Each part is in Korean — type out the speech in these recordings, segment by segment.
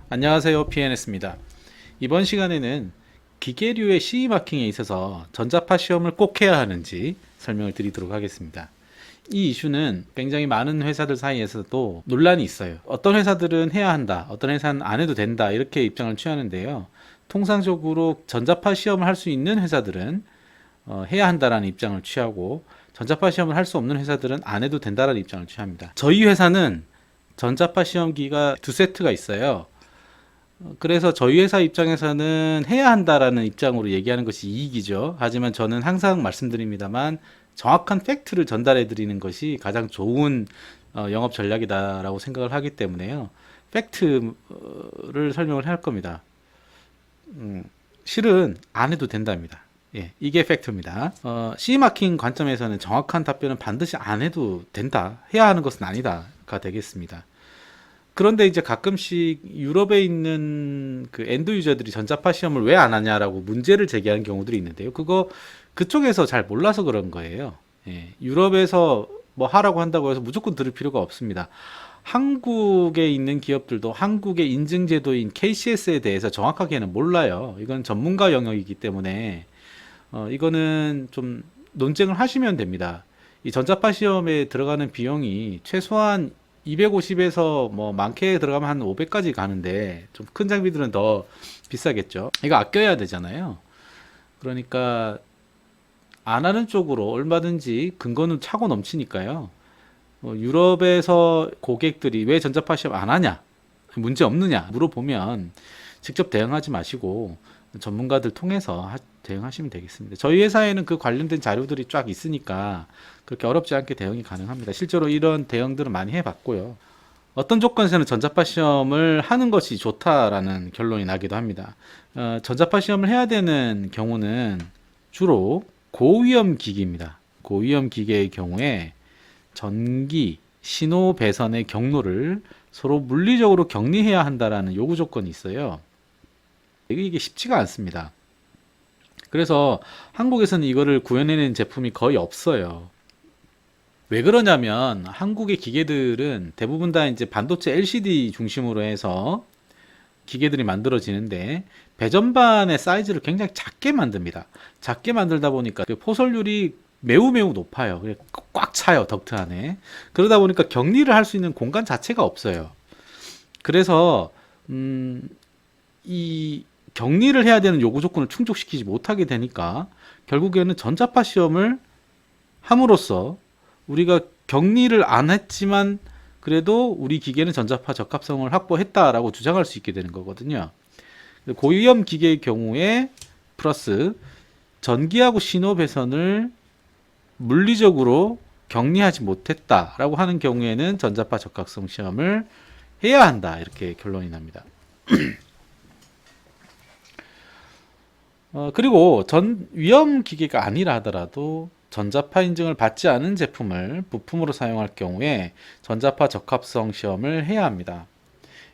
안녕하세요, PNS입니다. 이번 시간에는 기계류의 CE 마킹에 있어서 전자파 시험을 꼭 해야 하는지 설명을 드리도록 하겠습니다. 이 이슈는 굉장히 많은 회사들 사이에서도 논란이 있어요. 어떤 회사들은 해야 한다, 어떤 회사는 안 해도 된다, 이렇게 입장을 취하는데요. 통상적으로 전자파 시험을 할 수 있는 회사들은 해야 한다라는 입장을 취하고, 전자파 시험을 할 수 없는 회사들은 안 해도 된다라는 입장을 취합니다. 저희 회사는 전자파 시험기가 두 세트가 있어요. 그래서 저희 회사 입장에서는 해야 한다라는 입장으로 얘기하는 것이 이익이죠. 하지만 저는 항상 말씀드립니다만, 정확한 팩트를 전달해 드리는 것이 가장 좋은 영업 전략이다라고 생각을 하기 때문에요. 팩트를 설명을 할 겁니다. 실은 안 해도 된답니다. 예, 이게 팩트입니다. CE 마킹 관점에서는 정확한 답변은 반드시 안 해도 된다, 해야 하는 것은 아니다가 되겠습니다. 그런데 이제 가끔씩 유럽에 있는 그 엔드 유저들이 전자파 시험을 왜 안 하냐라고 문제를 제기하는 경우들이 있는데요. 그쪽에서 잘 몰라서 그런 거예요. 예, 유럽에서 뭐 하라고 한다고 해서 무조건 들을 필요가 없습니다. 한국에 있는 기업들도 한국의 인증 제도인 KCS에 대해서 정확하게는 몰라요. 이건 전문가 영역이기 때문에 이거는 좀 논쟁을 하시면 됩니다. 이 전자파 시험에 들어가는 비용이 최소한 250에서 뭐 많게 들어가면 한 500까지 가는데, 좀 큰 장비들은 더 비싸겠죠. 이거 아껴야 되잖아요. 그러니까 안 하는 쪽으로 얼마든지 근거는 차고 넘치니까요. 유럽에서 고객들이 왜 전자파 시험 안 하냐, 문제 없느냐 물어보면 직접 대응하지 마시고 전문가들 통해서 대응하시면 되겠습니다. 저희 회사에는 그 관련된 자료들이 쫙 있으니까 그렇게 어렵지 않게 대응이 가능합니다. 실제로 이런 대응들은 많이 해봤고요. 어떤 조건에서는 전자파 시험을 하는 것이 좋다라는 결론이 나기도 합니다. 전자파 시험을 해야 되는 경우는 주로 고위험 기기입니다. 고위험 기계의 경우에 전기, 신호 배선의 경로를 서로 물리적으로 격리해야 한다라는 요구 조건이 있어요. 이게 쉽지가 않습니다. 그래서 한국에서는 이거를 구현해낸 제품이 거의 없어요. 왜 그러냐면 한국의 기계들은 대부분 다 이제 반도체 LCD 중심으로 해서 기계들이 만들어지는데, 배전반의 사이즈를 굉장히 작게 만듭니다. 작게 만들다 보니까 그 포설률이 매우 높아요. 꽉 차요, 덕트 안에. 그러다 보니까 격리를 할 수 있는 공간 자체가 없어요. 그래서 이 격리를 해야 되는 요구 조건을 충족시키지 못하게 되니까 결국에는 전자파 시험을 함으로써 우리가 격리를 안 했지만 그래도 우리 기계는 전자파 적합성을 확보했다라고 주장할 수 있게 되는 거거든요. 고위험 기계의 경우에 플러스 전기하고 신호 배선을 물리적으로 격리하지 못했다라고 하는 경우에는 전자파 적합성 시험을 해야 한다, 이렇게 결론이 납니다. 그리고 위험 기계가 아니라 하더라도 전자파 인증을 받지 않은 제품을 부품으로 사용할 경우에 전자파 적합성 시험을 해야 합니다.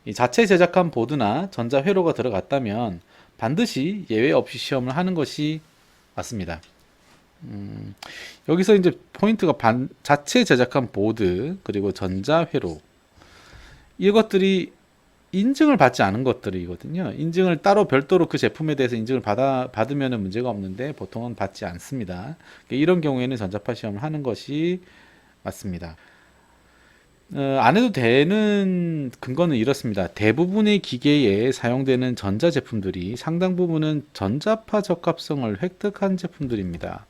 이 자체 제작한 보드나 전자회로가 들어갔다면 반드시 예외 없이 시험을 하는 것이 맞습니다. 여기서 이제 포인트가 자체 제작한 보드 그리고 전자회로, 이것들이 인증을 받지 않은 것들이거든요. 인증을 따로 별도로 그 제품에 대해서 인증을 받으면 문제가 없는데 보통은 받지 않습니다. 이런 경우에는 전자파 시험을 하는 것이 맞습니다. 안 해도 되는 근거는 이렇습니다. 대부분의 기계에 사용되는 전자제품들이 상당 부분은 전자파 적합성을 획득한 제품들입니다.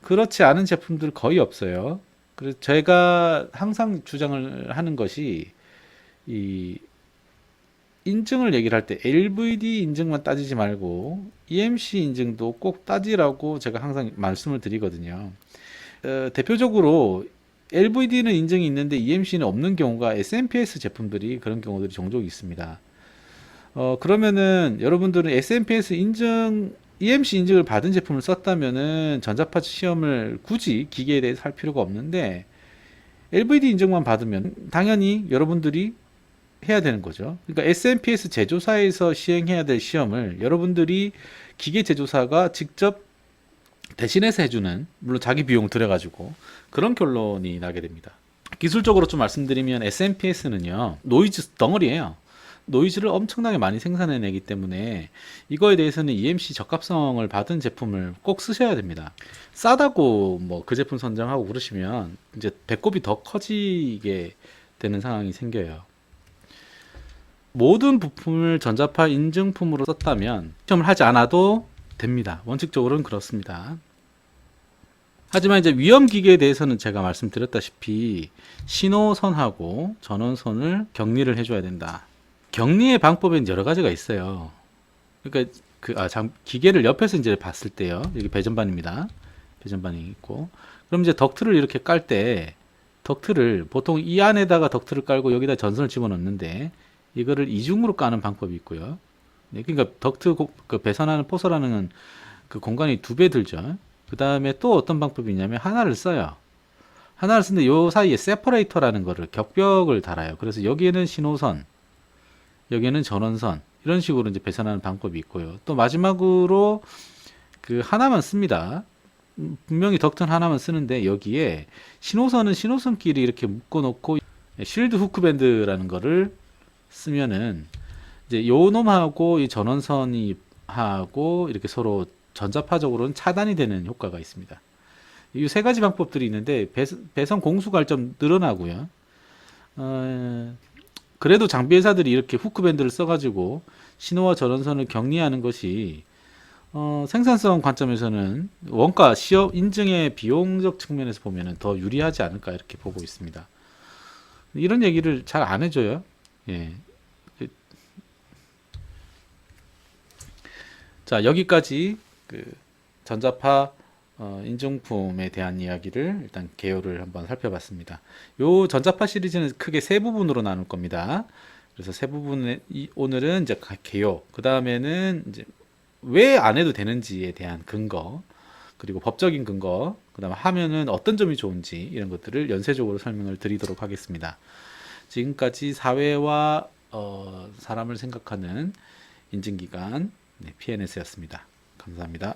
그렇지 않은 제품들 거의 없어요. 그래서 제가 항상 주장을 하는 것이, 이 인증을 얘기를 할 때 LVD 인증만 따지지 말고 EMC 인증도 꼭 따지라고 제가 항상 말씀을 드리거든요. 대표적으로 LVD는 인증이 있는데 EMC는 없는 경우가 SMPS 제품들이, 그런 경우들이 종종 있습니다. 그러면은 여러분들은 SMPS 인증, EMC 인증을 받은 제품을 썼다면은 전자파 시험을 굳이 기계에 대해서 할 필요가 없는데, LVD 인증만 받으면 당연히 여러분들이 해야 되는 거죠. 그러니까 SMPS 제조사에서 시행해야 될 시험을 여러분들이 기계 제조사가 직접 대신해서 해주는, 물론 자기 비용 들여가지고, 그런 결론이 나게 됩니다. 기술적으로 좀 말씀드리면 SMPS는요 노이즈 덩어리예요. 노이즈를 엄청나게 많이 생산해내기 때문에 이거에 대해서는 EMC 적합성을 받은 제품을 꼭 쓰셔야 됩니다. 싸다고 뭐 그 제품 선정하고 그러시면 이제 배꼽이 더 커지게 되는 상황이 생겨요. 모든 부품을 전자파 인증품으로 썼다면 시험을 하지 않아도 됩니다. 원칙적으로는 그렇습니다. 하지만 이제 위험 기계에 대해서는 제가 말씀드렸다시피 신호선하고 전원선을 격리를 해줘야 된다. 격리의 방법엔 여러 가지가 있어요. 그러니까 기계를 옆에서 이제 봤을 때요. 여기 배전반입니다. 배전반이 있고, 그럼 이제 덕트를 이렇게 깔 때 덕트를 보통 이 안에다가 덕트를 깔고 여기다 전선을 집어넣는데 이거를 이중으로 까는 방법이 있고요. 네, 그러니까 그 배선하는 포설하는 그 공간이 2배 들죠. 그 다음에 또 어떤 방법이 있냐면 하나를 써요. 하나를 쓰는데 요 사이에 세퍼레이터라는 거를 격벽을 달아요. 그래서 여기에는 신호선, 여기에는 전원선, 이런 식으로 이제 배선하는 방법이 있고요. 또 마지막으로 그 하나만 씁니다. 분명히 덕트는 하나만 쓰는데 여기에 신호선은 신호선끼리 이렇게 묶어 놓고 쉴드 후크밴드라는 거를 쓰면은 이제 요 놈하고 이 전원선이 하고 이렇게 서로 전자파적으로는 차단이 되는 효과가 있습니다. 이 세 가지 방법들이 있는데 배선 공수가 좀 늘어나고요. 그래도 장비 회사들이 이렇게 후크밴드를 써가지고 신호와 전원선을 격리하는 것이 생산성 관점에서는 원가 시업 인증의 비용적 측면에서 보면 더 유리하지 않을까 이렇게 보고 있습니다. 이런 얘기를 잘 안 해줘요. 예. 자, 여기까지 그 전자파 인증품에 대한 이야기를 일단 개요를 한번 살펴봤습니다. 요 전자파 시리즈는 크게 세 부분으로 나눌 겁니다. 그래서 세 부분에 오늘은 이제 개요, 그 다음에는 이제 왜 안 해도 되는지에 대한 근거, 그리고 법적인 근거, 그 다음에 하면은 어떤 점이 좋은지 이런 것들을 연쇄적으로 설명을 드리도록 하겠습니다. 지금까지 사회와 사람을 생각하는 인증기관 PNS였습니다. 감사합니다.